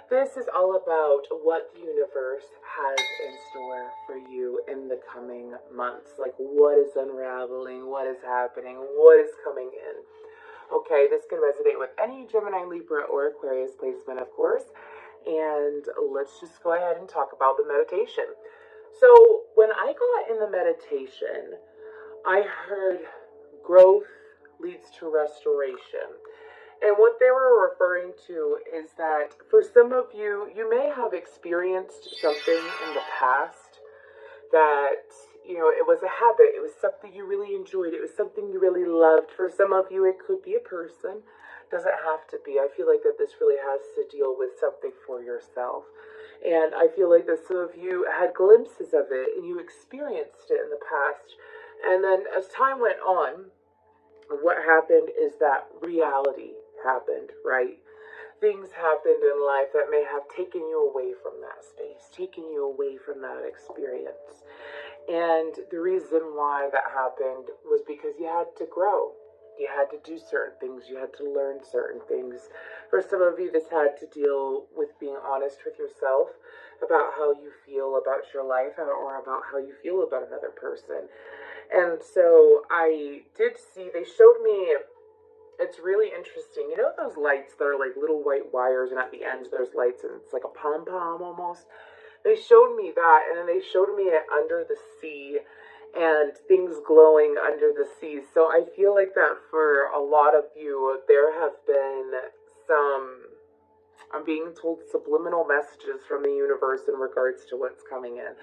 This is all about what the universe has in store for you in the coming months. Like what is unraveling, what is happening, what is coming in. Okay, this can resonate with any Gemini, Libra, or Aquarius placement, of course. And let's just go ahead and talk about the meditation. So, when I got in the meditation, I heard growth leads to restoration. And what they were referring to is that for some of you, you may have experienced something in the past that, it was a habit. It was something you really enjoyed. It was something you really loved. For some of you, it could be a person. Doesn't have to be. I feel like that this really has to deal with something for yourself. And I feel like that some of you had glimpses of it and you experienced it in the past. And then as time went on, what happened is that reality happened, right? Things happened in life that may have taken you away from that space, taken you away from that experience. And the reason why that happened was because you had to grow. You had to do certain things. You had to learn certain things. For some of you, this had to deal with being honest with yourself about how you feel about your life or about how you feel about another person. And so I did see, they showed me, it's really interesting. You know those lights that are like little white wires and at the end there's lights and it's like a pom-pom almost? They showed me that, and then they showed me it under the sea and things glowing under the sea. So I feel like that for a lot of you, there have been some, I'm being told, subliminal messages from the universe in regards to what's coming in.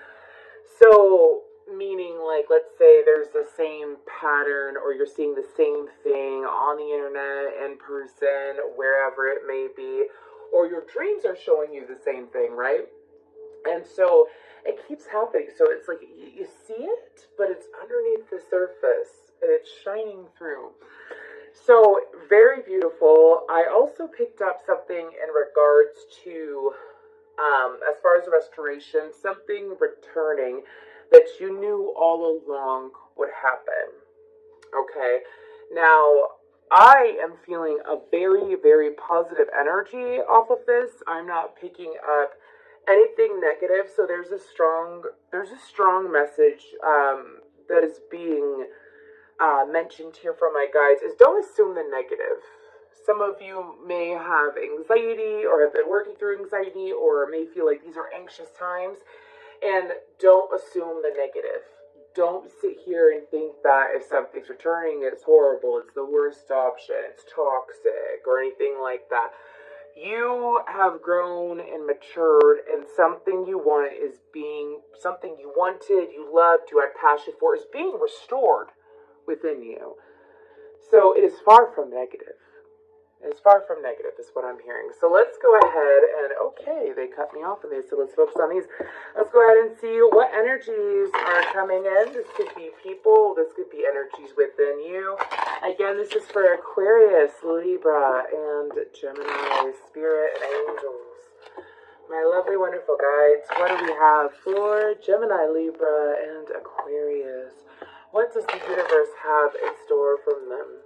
So, meaning like, let's say there's the same pattern or you're seeing the same thing on the internet, in person, wherever it may be, or your dreams are showing you the same thing, right? And so it keeps happening. So it's like you see it, but it's underneath the surface and it's shining through. So very beautiful. I also picked up something in regards to, as far as restoration, something returning that you knew all along would happen. Okay. Now, I am feeling a very, very positive energy off of this. I'm not picking up anything negative. So there's a strong message that is being mentioned here from my guides is don't assume the negative. Some of you may have anxiety or have been working through anxiety or may feel like these are anxious times, and don't assume the negative. Don't sit here and think that if something's returning, it's horrible, it's the worst option, it's toxic, or anything like that. You have grown and matured, and something you want is being, something you wanted, you loved, you had passion for, is being restored within you. So it is far from negative. It is far from negative is what I'm hearing. So let's go ahead and, okay, they cut me off and they said let's focus on these. Let's go ahead and see what energies are coming in. This could be people. This could be energies within you. Again, this is for Aquarius, Libra, and Gemini, Spirit, and Angels. My lovely, wonderful guides, what do we have for Gemini, Libra, and Aquarius? What does the universe have in store from them?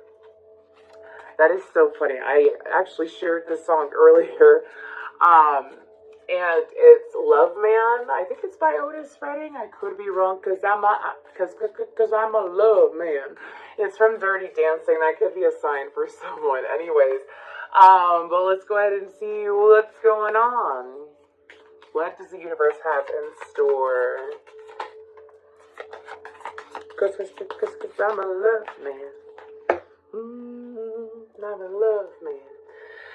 That is so funny. I actually shared this song earlier. And it's Love Man. I think it's by Otis Redding. I could be wrong because I'm a love man. It's from Dirty Dancing. That could be a sign for someone. Anyways, but let's go ahead and see what's going on. What does the universe have in store? Cause I'm a love man. I'm a love man.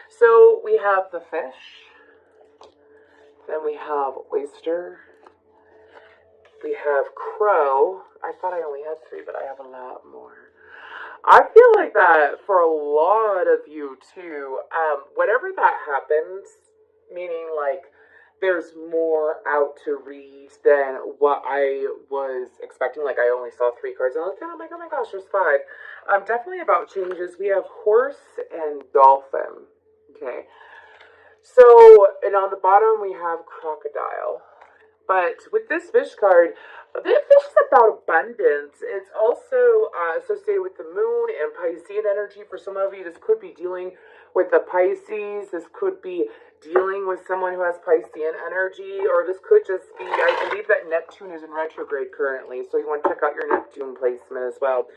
So we have the fish. Then we have oyster. We have crow. I thought I only had 3, but I have a lot more. I feel like that for a lot of you too. Whenever that happens, meaning like there's more out to read than what I was expecting. Like I only saw 3 cards and I looked at it, I'm like, oh my gosh, there's 5. Definitely about changes. We have horse and dolphin. Okay. So, and on the bottom we have crocodile. But with this fish card, the fish is about abundance. It's also associated with the moon and Piscean energy. For some of you, this could be dealing with the Pisces. This could be dealing with someone who has Piscean energy, or this could just be, I believe that Neptune is in retrograde currently, so you want to check out your Neptune placement as well.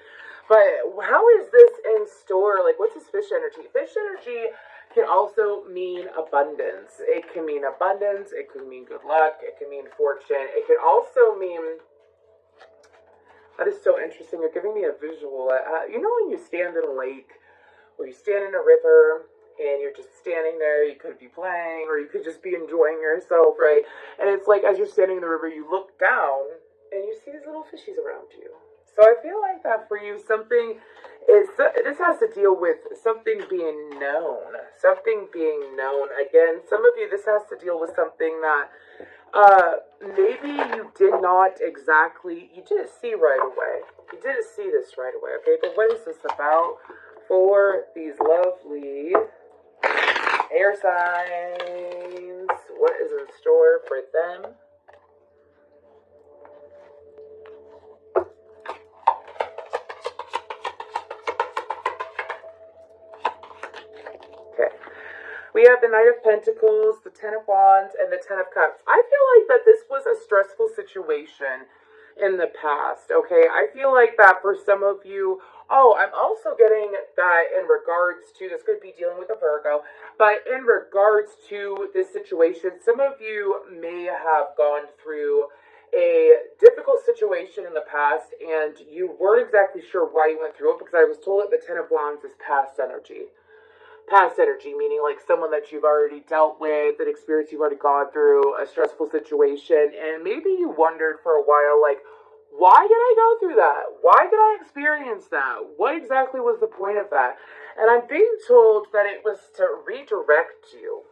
But how is this in store? Like, what's this fish energy? Fish energy can also mean abundance. It can mean abundance. It can mean good luck. It can mean fortune. It can also mean, that is so interesting. You're giving me a visual. You know when you stand in a lake or you stand in a river and you're just standing there, you could be playing or you could just be enjoying yourself, right? And it's like as you're standing in the river, you look down and you see these little fishies around you. So I feel like that for you, something is, this has to deal with something being known. Something being known. Again, some of you, this has to deal with something that maybe you did not exactly, you didn't see right away. You didn't see this right away, okay? But what is this about for these lovely air signs? What is in store for them? Okay. We have the Knight of Pentacles, the Ten of Wands, and the Ten of Cups. I feel like that this was a stressful situation in the past, okay? I feel like that for some of you, I'm also getting that in regards to, this could be dealing with a Virgo, but in regards to this situation, some of you may have gone through a difficult situation in the past and you weren't exactly sure why you went through it, because I was told that the Ten of Wands is past energy. Past energy, meaning like someone that you've already dealt with, an experience you've already gone through, a stressful situation, and maybe you wondered for a while, like, why did I go through that? Why did I experience that? What exactly was the point of that? And I'm being told that it was to redirect you.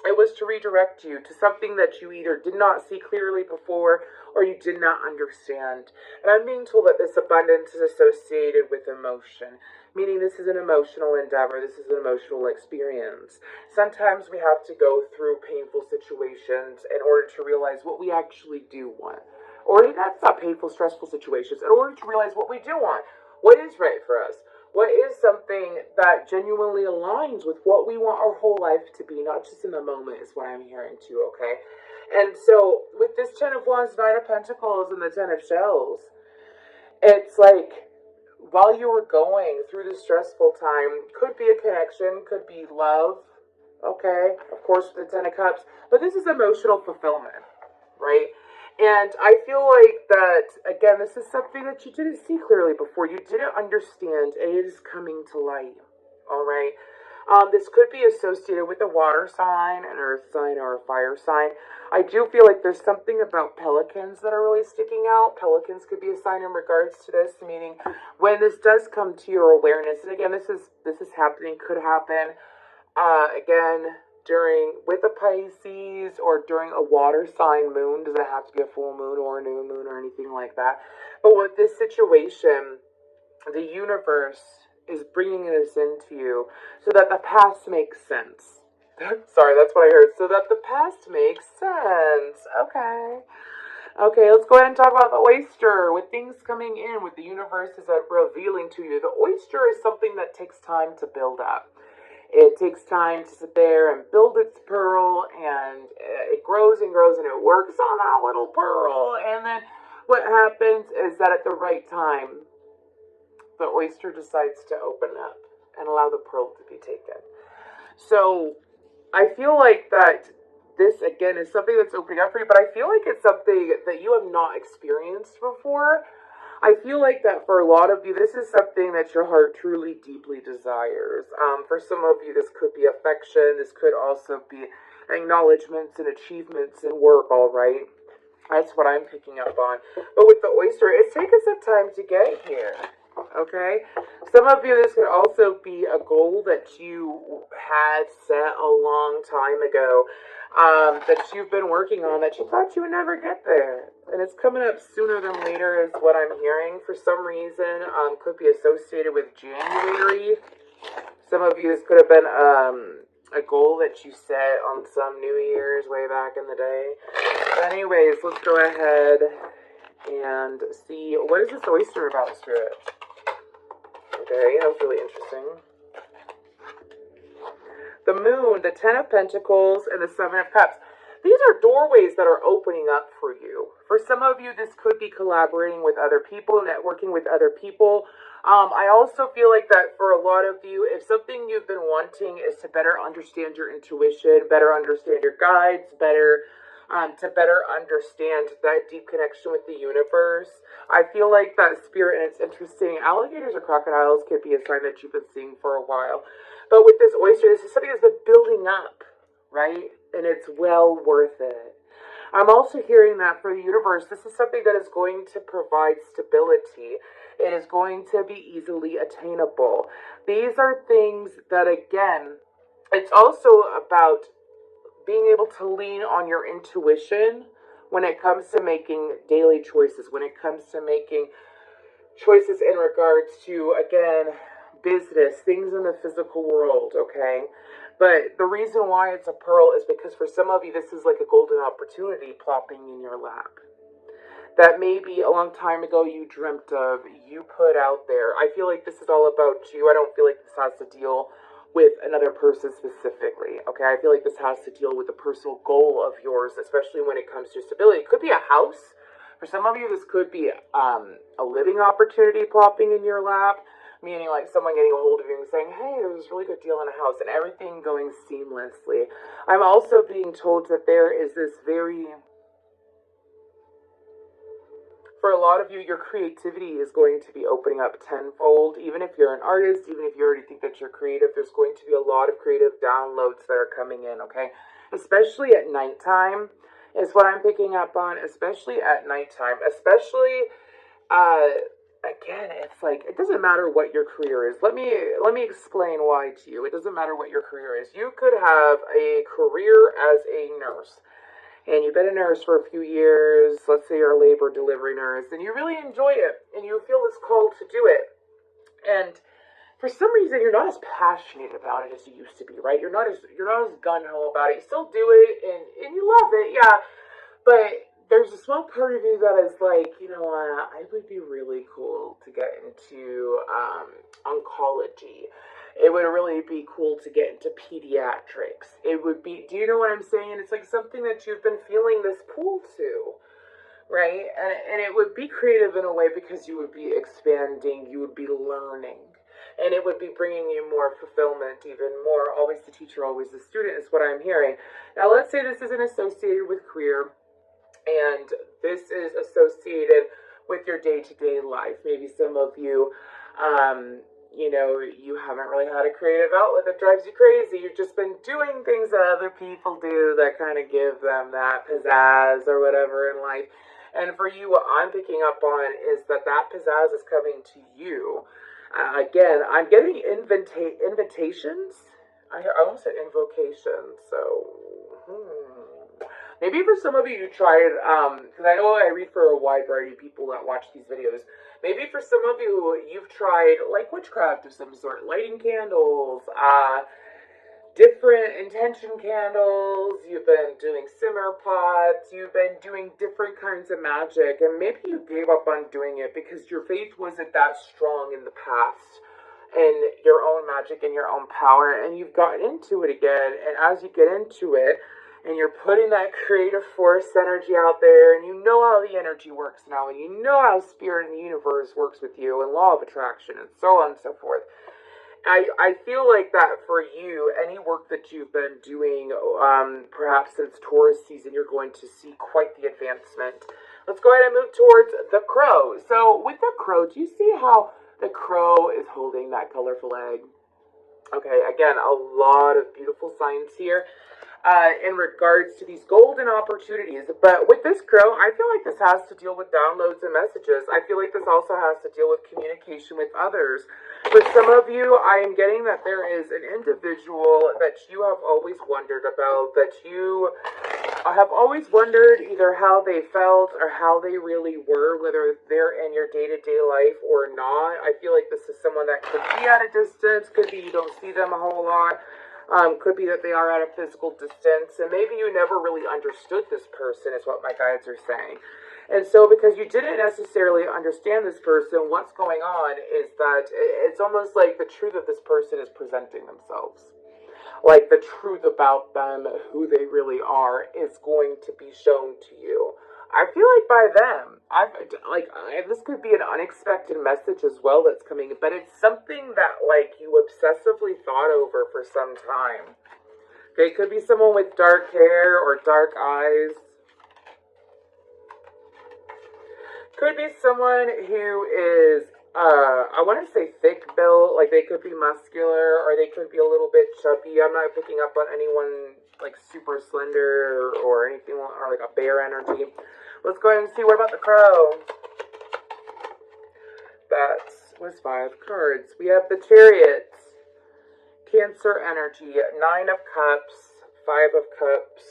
It was to redirect you to something that you either did not see clearly before or you did not understand. And I'm being told that this abundance is associated with emotion, meaning this is an emotional endeavor. This is an emotional experience. Sometimes we have to go through painful situations in order to realize what we actually do want. Or that's not painful, stressful situations. In order to realize what we do want. What is right for us? What is something that genuinely aligns with what we want our whole life to be, not just in the moment, is what I'm hearing too, okay? And so, with this Ten of Wands, Nine of Pentacles, and the Ten of Shells, it's like, while you were going through this stressful time, could be a connection, could be love, okay? Of course, the Ten of Cups, but this is emotional fulfillment, right? And I feel like that, again, this is something that you didn't see clearly before. You didn't understand, and it is coming to light, all right? This could be associated with a water sign, an earth sign, or a fire sign. I do feel like there's something about pelicans that are really sticking out. Pelicans could be a sign in regards to this, meaning when this does come to your awareness, and again, this is happening, could happen, again, with a Pisces or during a water sign moon. Doesn't have to be a full moon or a new moon or anything like that. But with this situation, the universe is bringing this into you so that the past makes sense. Sorry, that's what I heard. So that the past makes sense. Okay, let's go ahead and talk about the oyster. With things coming in, with the universe is revealing to you, the oyster is something that takes time to build up. It takes time to sit there and build its pearl, and it grows and grows, and it works on that little pearl. And then what happens is that at the right time, the oyster decides to open up and allow the pearl to be taken. So I feel like that this, again, is something that's opening up for you, but I feel like it's something that you have not experienced before. I feel like that for a lot of you, this is something that your heart truly, deeply desires. For some of you, this could be affection. This could also be acknowledgments and achievements and work, all right? That's what I'm picking up on. But with the oyster, it's taken some time to get here, okay? Some of you, this could also be a goal that you had set a long time ago, that you've been working on, that you thought you would never get there. And it's coming up sooner than later is what I'm hearing. For some reason, could be associated with January. Some of you, this could have been a goal that you set on some New Year's way back in the day. But anyways, let's go ahead and see, what is this oyster about, Spirit? Okay, that was really interesting. The moon, the 10 of Pentacles, and the 7 of Cups. These are doorways that are opening up for you. For some of you, this could be collaborating with other people, networking with other people. I also feel like that for a lot of you, if something you've been wanting is to better understand your intuition, better understand your guides, to better understand that deep connection with the universe, I feel like that spirit, and it's interesting, alligators or crocodiles could be a sign that you've been seeing for a while. But with this oyster, this is something that's been building up, right? And it's well worth it. I'm also hearing that for the universe, this is something that is going to provide stability. It is going to be easily attainable. These are things that, again, it's also about being able to lean on your intuition when it comes to making daily choices, when it comes to making choices in regards to, again, business, things in the physical world, okay? But the reason why it's a pearl is because for some of you, this is like a golden opportunity plopping in your lap. That maybe a long time ago you dreamt of, you put out there. I feel like this is all about you. I don't feel like this has to deal with another person specifically, okay? I feel like this has to deal with a personal goal of yours, especially when it comes to stability. It could be a house. For some of you, this could be a living opportunity plopping in your lap, meaning like someone getting a hold of you and saying, hey, there's a really good deal on a house, and everything going seamlessly. I'm also being told that there is this very... For a lot of you, your creativity is going to be opening up tenfold. Even if you're an artist, even if you already think that you're creative, there's going to be a lot of creative downloads that are coming in, okay? Especially at nighttime is what I'm picking up on, especially at nighttime. Especially, again, it's like, it doesn't matter what your career is. Let me explain why to you. It doesn't matter what your career is. You could have a career as a nurse, and you've been a nurse for a few years, let's say you're a labor delivery nurse, and you really enjoy it, and you feel this call to do it. And for some reason, you're not as passionate about it as you used to be, right? You're not as gung-ho about it. You still do it, and you love it, yeah. But there's a small part of you that is like, you know what, it would be really cool to get into oncology. It would really be cool to get into pediatrics. It would be, do you know what I'm saying? It's like something that you've been feeling this pull to, right? And it would be creative in a way because you would be expanding, you would be learning, and it would be bringing you more fulfillment, even more. Always the teacher, always the student is what I'm hearing. Now, let's say this isn't associated with career, and this is associated with your day-to-day life. Maybe some of you, you know, you haven't really had a creative outlet that drives you crazy. You've just been doing things that other people do that kind of give them that pizzazz or whatever in life. And for you, what I'm picking up on is that pizzazz is coming to you. Again, I'm getting invitations. I almost said invocations, so... Maybe for some of you, you tried, because I know I read for a wide variety of people that watch these videos. Maybe for some of you, you've tried, like, witchcraft of some sort. Lighting candles, different intention candles. You've been doing simmer pots. You've been doing different kinds of magic. And maybe you gave up on doing it because your faith wasn't that strong in the past. And your own magic and your own power. And you've gotten into it again. And as you get into it, and you're putting that creative force energy out there, and you know how the energy works now, and you know how spirit and the universe works with you, and law of attraction, and so on and so forth. I feel like that for you, any work that you've been doing, perhaps since Taurus season, you're going to see quite the advancement. Let's go ahead and move towards the crow. So with the crow, do you see how the crow is holding that colorful egg? Okay, again, a lot of beautiful signs here. In regards to these golden opportunities. But with this crow, I feel like this has to deal with downloads and messages. I feel like this also has to deal with communication with others. For some of you, I am getting that there is an individual that you have always wondered about, that you have always wondered either how they felt or how they really were, whether they're in your day-to-day life or not. I feel like this is someone that could be at a distance, could be you don't see them a whole lot. Could be that they are at a physical distance, and maybe you never really understood this person, is what my guides are saying. And so, because you didn't necessarily understand this person, what's going on is that it's almost like the truth of this person is presenting themselves. Like the truth about them, who they really are, is going to be shown to you. I feel like by them, this could be an unexpected message as well that's coming, but it's something that like you obsessively thought over for some time. Okay, it could be someone with dark hair or dark eyes. Could be someone who is, I want to say thick built, like they could be muscular or they could be a little bit chubby. I'm not picking up on anyone like super slender or anything, or like a bear energy. Let's go ahead and see. What about the crow? That was 5 cards. We have the Chariot, Cancer energy, 9 of Cups, 5 of Cups,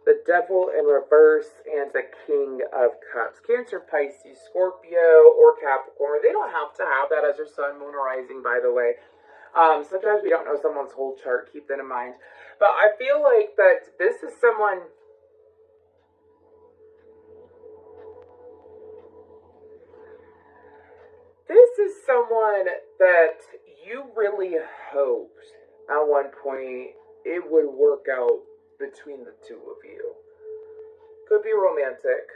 the Devil in reverse, and the King of Cups. Cancer, Pisces, Scorpio, or Capricorn. They don't have to have that as their sun, moon, or rising, by the way. Sometimes we don't know someone's whole chart. Keep that in mind. But I feel like that this is someone... This is someone that you really hoped at one point it would work out between the two of you. Could be romantic.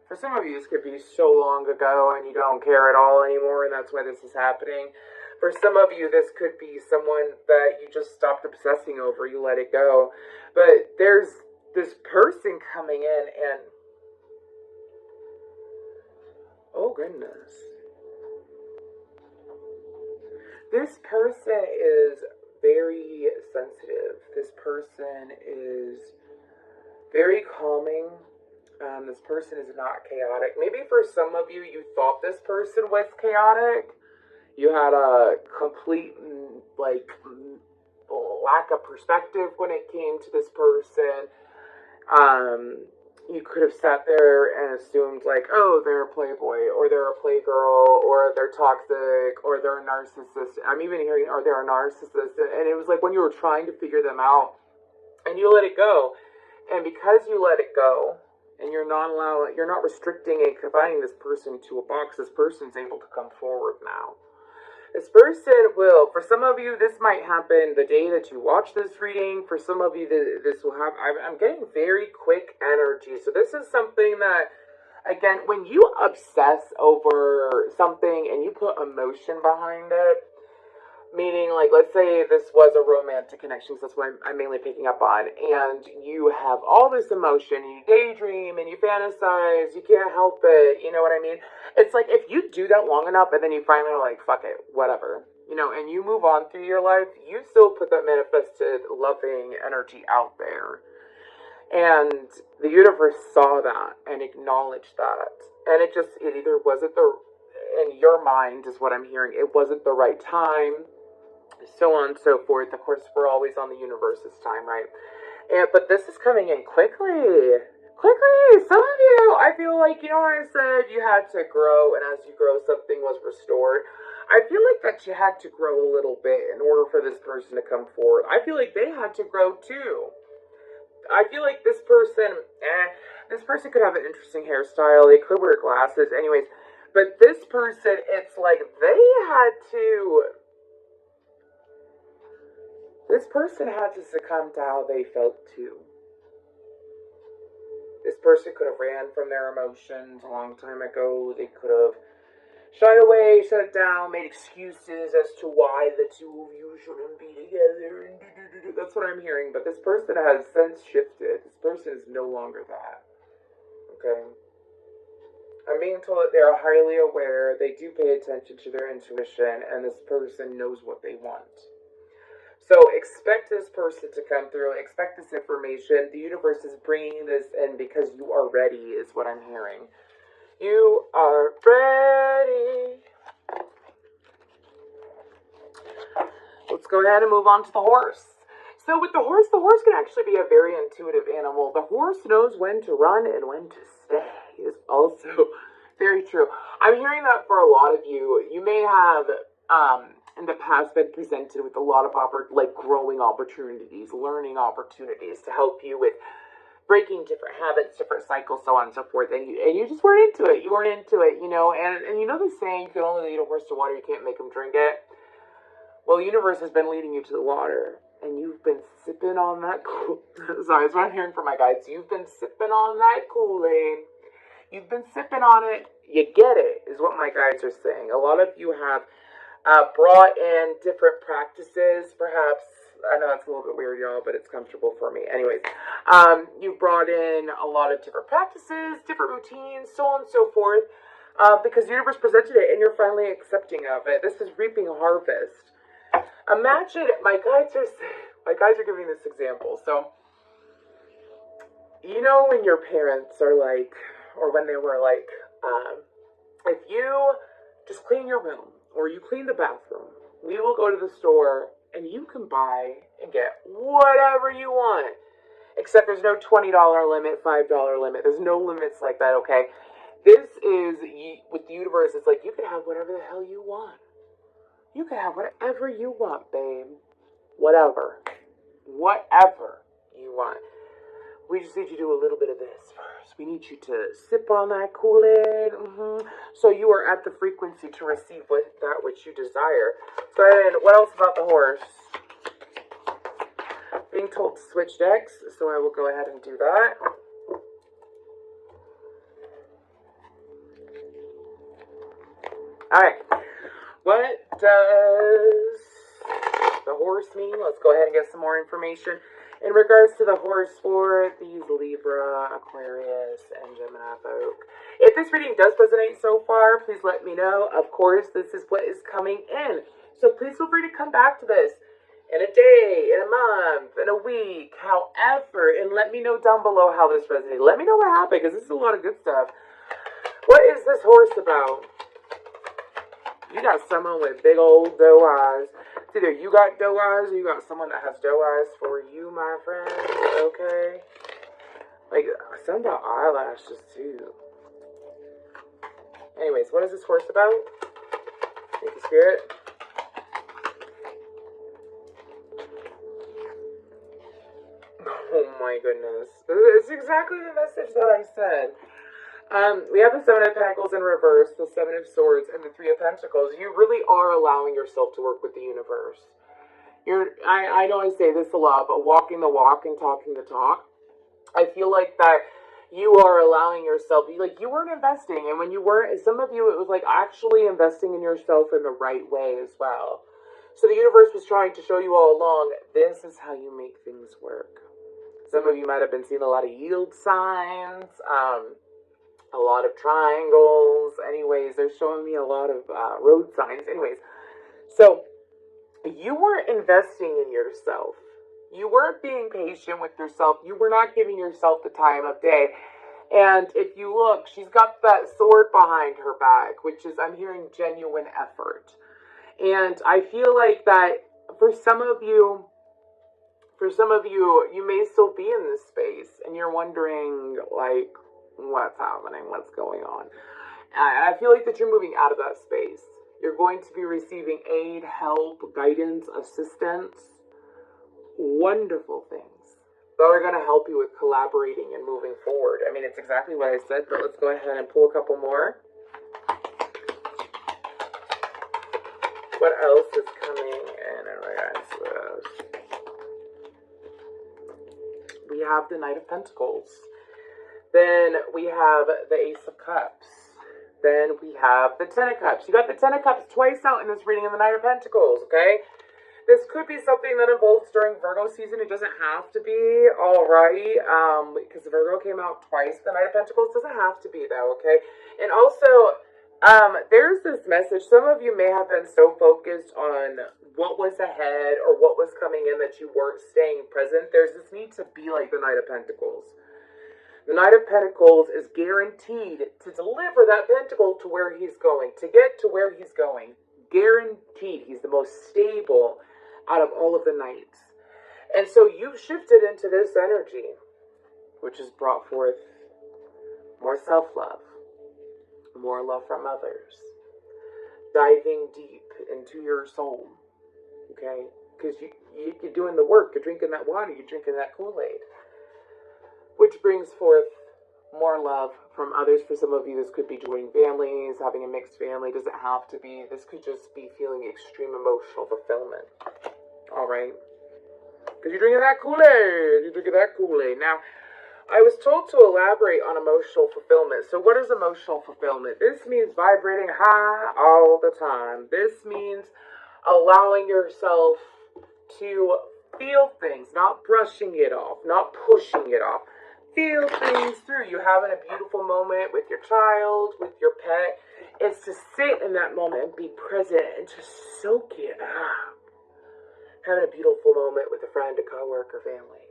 For some of you, this could be so long ago and you don't care at all anymore, and that's why this is happening. For some of you, this could be someone that you just stopped obsessing over, you let it go. But there's this person coming in and... oh, goodness. This person is very sensitive. This person is very calming. This person is not chaotic. Maybe for some of you, you thought this person was chaotic. You had a complete, lack of perspective when it came to this person. You could have sat there and assumed, like, oh, they're a playboy, or they're a playgirl, or they're toxic, or they're a narcissist. I'm even hearing, or they're a narcissist. And it was like when you were trying to figure them out, and you let it go. And because you let it go, and you're not restricting and confining this person to a box, this person's able to come forward now. This person will, for some of you, this might happen the day that you watch this reading. For some of you, this will happen. I'm getting very quick energy. So this is something that, again, when you obsess over something and you put emotion behind it, meaning, like, let's say this was a romantic connection, so that's what I'm mainly picking up on, and you have all this emotion, and you daydream, and you fantasize, you can't help it, you know what I mean? It's like, if you do that long enough, and then you finally are like, fuck it, whatever, you know, and you move on through your life, you still put that manifested, loving energy out there. And the universe saw that, and acknowledged that, and it either wasn't in your mind, is what I'm hearing, it wasn't the right time, so on and so forth. Of course, we're always on the universe's time, right? But this is coming in quickly. Some of you, I feel like, you know what I said, you had to grow, and as you grow, something was restored. I feel like that you had to grow a little bit in order for this person to come forward. I feel like they had to grow too. I feel like this person could have an interesting hairstyle, they could wear glasses, anyways. But this person, it's like this person had to succumb to how they felt too. This person could have ran from their emotions a long time ago. They could have shied away, shut it down, made excuses as to why the two of you shouldn't be together. That's what I'm hearing. But this person has since shifted. This person is no longer that. Okay? I'm being told that they're highly aware. They do pay attention to their intuition. And this person knows what they want. So expect this person to come through. Expect this information. The universe is bringing this in because you are ready, is what I'm hearing. You are ready. Let's go ahead and move on to the horse. So with the horse can actually be a very intuitive animal. The horse knows when to run and when to stay is also very true. I'm hearing that for a lot of you. You may have in the past been presented with a lot of growing opportunities, learning opportunities to help you with breaking different habits, different cycles, so on and so forth. And you just weren't into it. You weren't into it, and you know the saying, you can only lead a horse to water, you can't make him drink it. Well, the universe has been leading you to the water, and you've been sipping on that sorry, that's what I'm hearing from my guides. You've been sipping on that Kool-Aid. You've been sipping on it. You get it, is what my guides are saying. A lot of you have brought in different practices, perhaps. I know it's a little bit weird, y'all, but it's comfortable for me. Anyways, you've brought in a lot of different practices, different routines, so on and so forth, because the universe presented it, and you're finally accepting of it. This is reaping a harvest. Imagine, my guides are giving this example. So, when your parents are like, or when they were like, if you just clean your room, or you clean the bathroom, we will go to the store, and you can buy and get whatever you want. Except there's no $20 limit, $5 limit. There's no limits like that, okay? This is, with the universe, it's like you can have whatever the hell you want. You can have whatever you want, babe. Whatever. Whatever you want. We just need you to do a little bit of this first. We need you to sip on that Kool-Aid. So you are at the frequency to receive that which you desire. So then, what else about the horse? Being told to switch decks, so I will go ahead and do that. Alright. What does the horse mean? Let's go ahead and get some more information in regards to the horse for these Libra, Aquarius, and Gemini folk. If this reading does resonate so far, please let me know. Of course, this is what is coming in. So please feel free to come back to this in a day, in a month, in a week, however, and let me know down below how this resonated. Let me know what happened, because this is a lot of good stuff. What is this horse about? You got someone with big old doe eyes. It's either you got doe eyes or you got someone that has doe eyes for you, my friend. Okay? Like, some about eyelashes, too. Anyways, what is this horse about? Thank you, Spirit. Oh my goodness. It's exactly the message that I said. We have the Seven of Pentacles in reverse, the Seven of Swords, and the Three of Pentacles. You really are allowing yourself to work with the universe. I know I say this a lot, but walking the walk and talking the talk. I feel like that you are allowing yourself, you weren't investing, and when you weren't, some of you, it was like actually investing in yourself in the right way as well. So the universe was trying to show you all along, this is how you make things work. Some of you might have been seeing a lot of yield signs, a lot of triangles. Anyways, they're showing me a lot of road signs. Anyways, so you weren't investing in yourself. You weren't being patient with yourself. You were not giving yourself the time of day. And if you look, she's got that sword behind her back, which is, I'm hearing genuine effort. And I feel like that for some of you, you may still be in this space and you're wondering, like, what's happening? What's going on? I feel like that you're moving out of that space. You're going to be receiving aid, help, guidance, assistance, wonderful things that are going to help you with collaborating and moving forward. I mean, it's exactly what I said, but let's go ahead and pull a couple more. What else is coming in regards to this? We have the Knight of Pentacles. Then we have the Ace of Cups. Then we have the Ten of Cups. You got the Ten of Cups twice out in this reading of the Knight of Pentacles, okay? This could be something that involves during Virgo season. It doesn't have to be, alright, because Virgo came out twice. The Knight of Pentacles doesn't have to be, though, okay? And also, there's this message. Some of you may have been so focused on what was ahead or what was coming in that you weren't staying present. There's this need to be like the Knight of Pentacles. The Knight of Pentacles is guaranteed to deliver that pentacle to where he's going, to get to where he's going. Guaranteed. He's the most stable out of all of the knights. And so you've shifted into this energy, which has brought forth more self-love, more love from others, diving deep into your soul, okay? Because you're doing the work, you're drinking that water, you're drinking that Kool-Aid, which brings forth more love from others. For some of you, this could be joining families, having a mixed family. Doesn't have to be. This could just be feeling extreme emotional fulfillment. All right? Because you're drinking that Kool-Aid. You're drinking that Kool-Aid. Now, I was told to elaborate on emotional fulfillment. So what is emotional fulfillment? This means vibrating high all the time. This means allowing yourself to feel things, not brushing it off, not pushing it off. Feel things through. You're having a beautiful moment with your child, with your pet. It's to sit in that moment and be present and to soak it up. Having a beautiful moment with a friend, a coworker, family.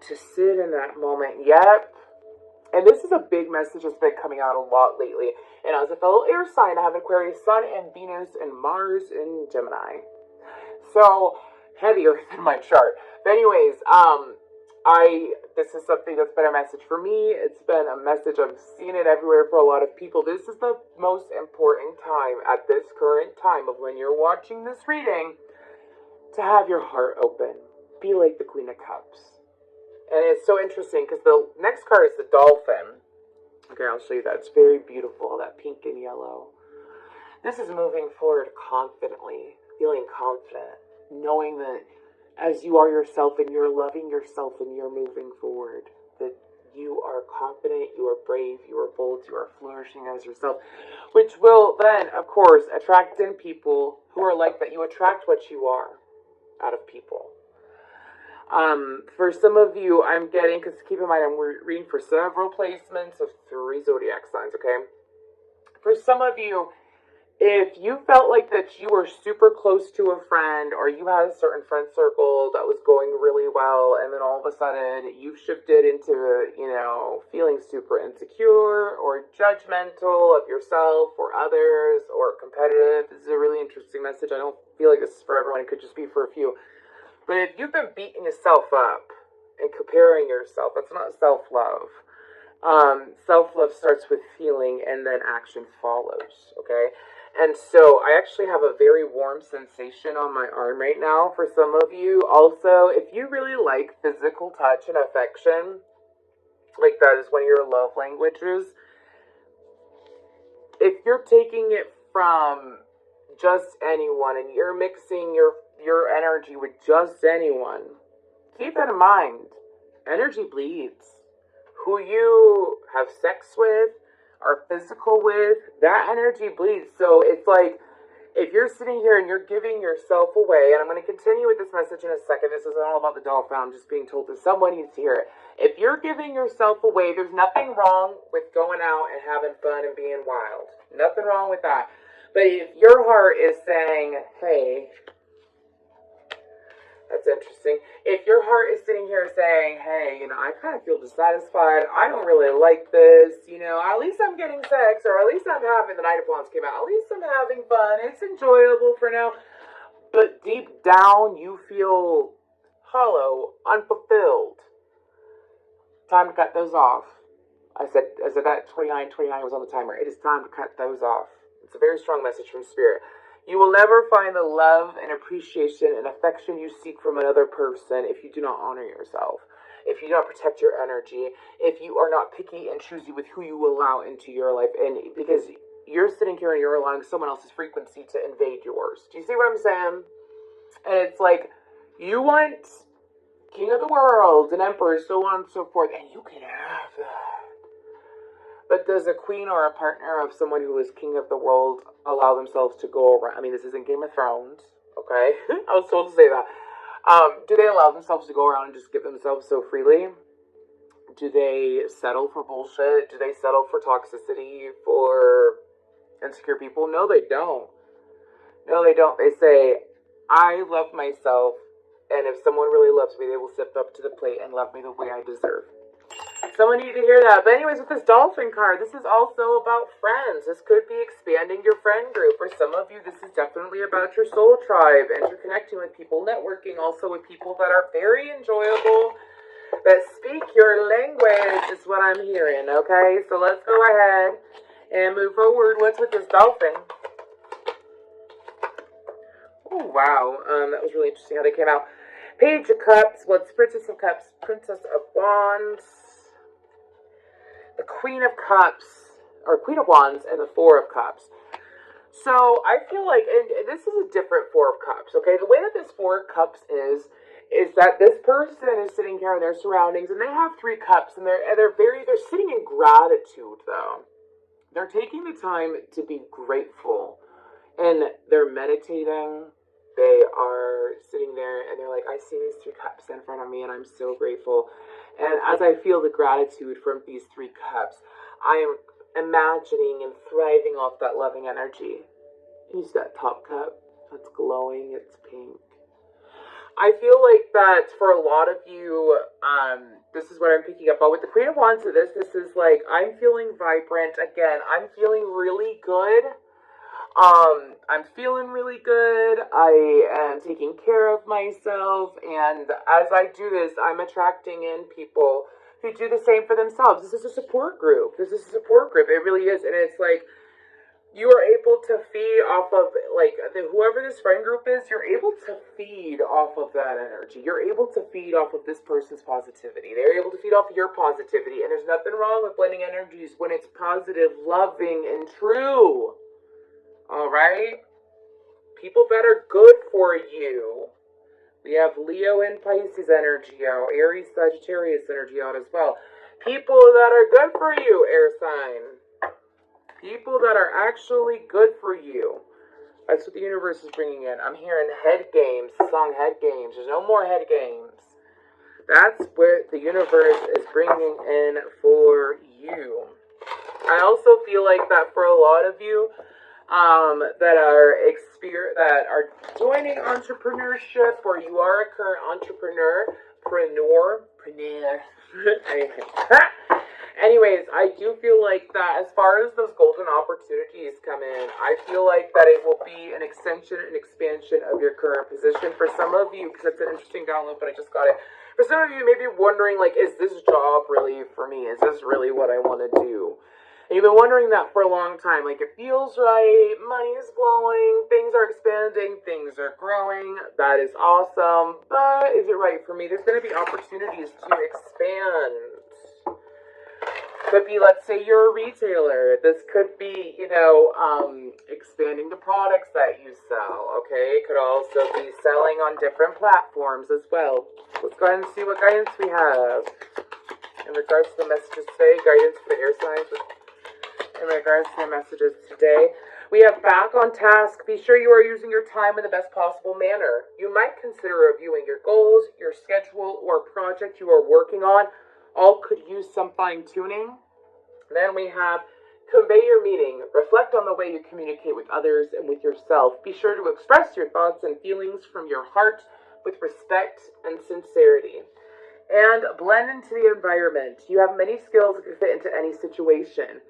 To sit in that moment. Yep. And this is a big message that's been coming out a lot lately. And as a fellow air sign, I have Aquarius, Sun, and Venus, and Mars in Gemini. So, heavier than my chart. But anyways, this is something that's been a message for me. It's been a message, I've seen it everywhere for a lot of people. This is the most important time at this current time of when you're watching this reading to have your heart open. Be like the Queen of Cups. And it's so interesting because the next card is the Dolphin. Okay, I'll show you that. It's very beautiful, that pink and yellow. This is moving forward confidently, feeling confident, knowing that as you are yourself and you're loving yourself and you're moving forward, that you are confident, you are brave, you are bold, you are flourishing as yourself, which will then, of course, attract in people who are like that. You attract what you are out of people. For some of you, I'm getting, because keep in mind, I'm reading for several placements of 3 zodiac signs, okay? For some of you, if you felt like that you were super close to a friend, or you had a certain friend circle that was going really well, and then all of a sudden you've shifted into, feeling super insecure or judgmental of yourself or others or competitive. This is a really interesting message. I don't feel like this is for everyone. It could just be for a few. But if you've been beating yourself up and comparing yourself, that's not self-love. Self-love starts with feeling and then action follows, okay? And so I actually have a very warm sensation on my arm right now for some of you. Also, if you really like physical touch and affection, like that is one of your love languages, if you're taking it from just anyone and you're mixing your energy with just anyone, keep that in mind. Energy bleeds. Who you have sex with, are physical with, that energy bleeds. So it's like, if you're sitting here and you're giving yourself away, and I'm going to continue with this message in a second. This isn't all about the dolphin. I'm just being told that someone needs to hear it. If you're giving yourself away, there's nothing wrong with going out and having fun and being wild. Nothing wrong with that. But if your heart is saying, hey, that's interesting. If your heart is sitting here saying, hey, I kind of feel dissatisfied. I don't really like this. At least I'm getting sex, or at least I'm having, the Knight of Wands came out, at least I'm having fun. It's enjoyable for now. But deep down, you feel hollow, unfulfilled. Time to cut those off. I said that 29 was on the timer. It is time to cut those off. It's a very strong message from Spirit. You will never find the love and appreciation and affection you seek from another person if you do not honor yourself, if you do not protect your energy, if you are not picky and choosy with who you allow into your life, and because you're sitting here and you're allowing someone else's frequency to invade yours. Do you see what I'm saying? And it's like, you want king of the world, an emperor, so on and so forth, and you can have that. But does a queen or a partner of someone who is king of the world allow themselves to go around? I mean, this isn't Game of Thrones, okay? I was told to say that. Do they allow themselves to go around and just give themselves so freely? Do they settle for bullshit? Do they settle for toxicity, for insecure people? No, they don't. No, they don't. They say, I love myself, and if someone really loves me, they will step up to the plate and love me the way I deserve. Someone needed to hear that. But anyways, with this dolphin card, this is also about friends. This could be expanding your friend group. For some of you, this is definitely about your soul tribe, interconnecting with people, networking also with people that are very enjoyable, that speak your language is what I'm hearing, okay? So let's go ahead and move forward. What's with this dolphin? Oh, wow. That was really interesting how they came out. Page of Cups. Well, it's Princess of Cups, Princess of Wands, the Queen of Cups, or Queen of Wands, and the Four of Cups. So I feel like, and this is a different Four of Cups, okay? The way that this Four of Cups is that this person is sitting here in their surroundings, and they have three cups, and they're sitting in gratitude, though. They're taking the time to be grateful, and they're meditating. They are sitting there, and they're like, I see these three cups in front of me, and I'm so grateful. And as I feel the gratitude from these three cups, I am imagining and thriving off that loving energy. Use that top cup. That's glowing. It's pink. I feel like that for a lot of you, this is what I'm picking up on. With the Queen of Wands, this is like, I'm feeling vibrant. Again, I'm feeling really good. I'm feeling really good. I am taking care of myself. And as I do this, I'm attracting in people who do the same for themselves. This is a support group. This is a support group. It really is. And it's like, you are able to feed off of, like, whoever this friend group is, you're able to feed off of that energy. You're able to feed off of this person's positivity. They're able to feed off of your positivity. And there's nothing wrong with blending energies when it's positive, loving, and true. All right? People that are good for you. We have Leo and Pisces energy out. Aries, Sagittarius energy out as well. People that are good for you, air sign. People that are actually good for you. That's what the universe is bringing in. I'm hearing head games. The song Head Games. There's no more head games. That's what the universe is bringing in for you. I also feel like that for a lot of you that are joining entrepreneurship, or you are a current entrepreneur. Anyways, I do feel like that as far as those golden opportunities come in, I feel like that it will be an extension and expansion of your current position. For some of you, because it's an interesting download, but I just got it. For some of you, maybe wondering, like, is this job really for me? Is this really what I want to do? And you've been wondering that for a long time. Like, it feels right, money is flowing, things are expanding, things are growing. That is awesome. But is it right for me? There's going to be opportunities to expand. Could be, let's say you're a retailer. This could be, expanding the products that you sell, okay? It could also be selling on different platforms as well. Let's go ahead and see what guidance we have. In regards to the messages today, guidance for air signs. In regards to the messages today, we have back on task. Be sure you are using your time in the best possible manner. You might consider reviewing your goals, your schedule, or project you are working on. All could use some fine-tuning. Then we have convey your meaning. Reflect on the way you communicate with others and with yourself. Be sure to express your thoughts and feelings from your heart with respect and sincerity. And blend into the environment. You have many skills that can fit into any situation.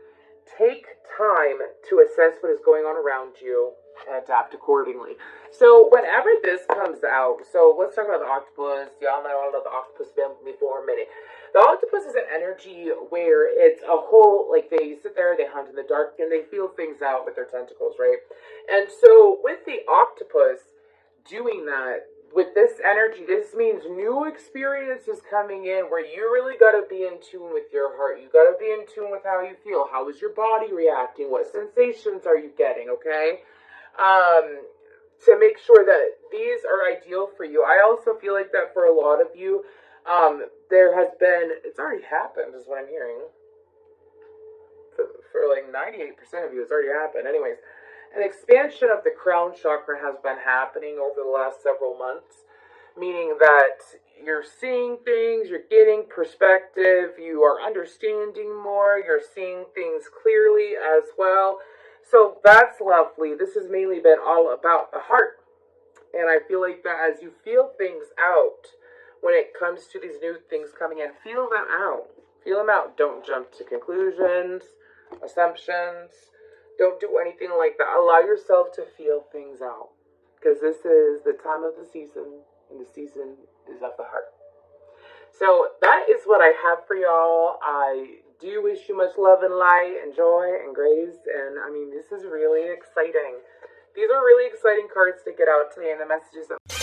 Take time to assess what is going on around you and adapt accordingly. So whenever this comes out, so let's talk about the octopus. Y'all know I love the octopus family for a minute. The octopus is an energy where it's a whole, like, they sit there, they hunt in the dark, and they feel things out with their tentacles, right? And so with the octopus doing that, with this energy, this means new experiences coming in where you really got to be in tune with your heart. You got to be in tune with how you feel. How is your body reacting? What sensations are you getting, okay? To make sure that these are ideal for you. I also feel like that for a lot of you, there has been, it's already happened is what I'm hearing. For like 98% of you, it's already happened. Anyways, an expansion of the crown chakra has been happening over the last several months, meaning that you're seeing things, you're getting perspective, you are understanding more, you're seeing things clearly as well. So that's lovely. This has mainly been all about the heart. And I feel like that as you feel things out, when it comes to these new things coming in, feel them out. Feel them out. Don't jump to conclusions, assumptions. Don't do anything like that. Allow yourself to feel things out. Because this is the time of the season, and the season is of the heart. So that is what I have for y'all. I do wish you much love and light and joy and grace. And I mean, this is really exciting. These are really exciting cards to get out today, and the messages that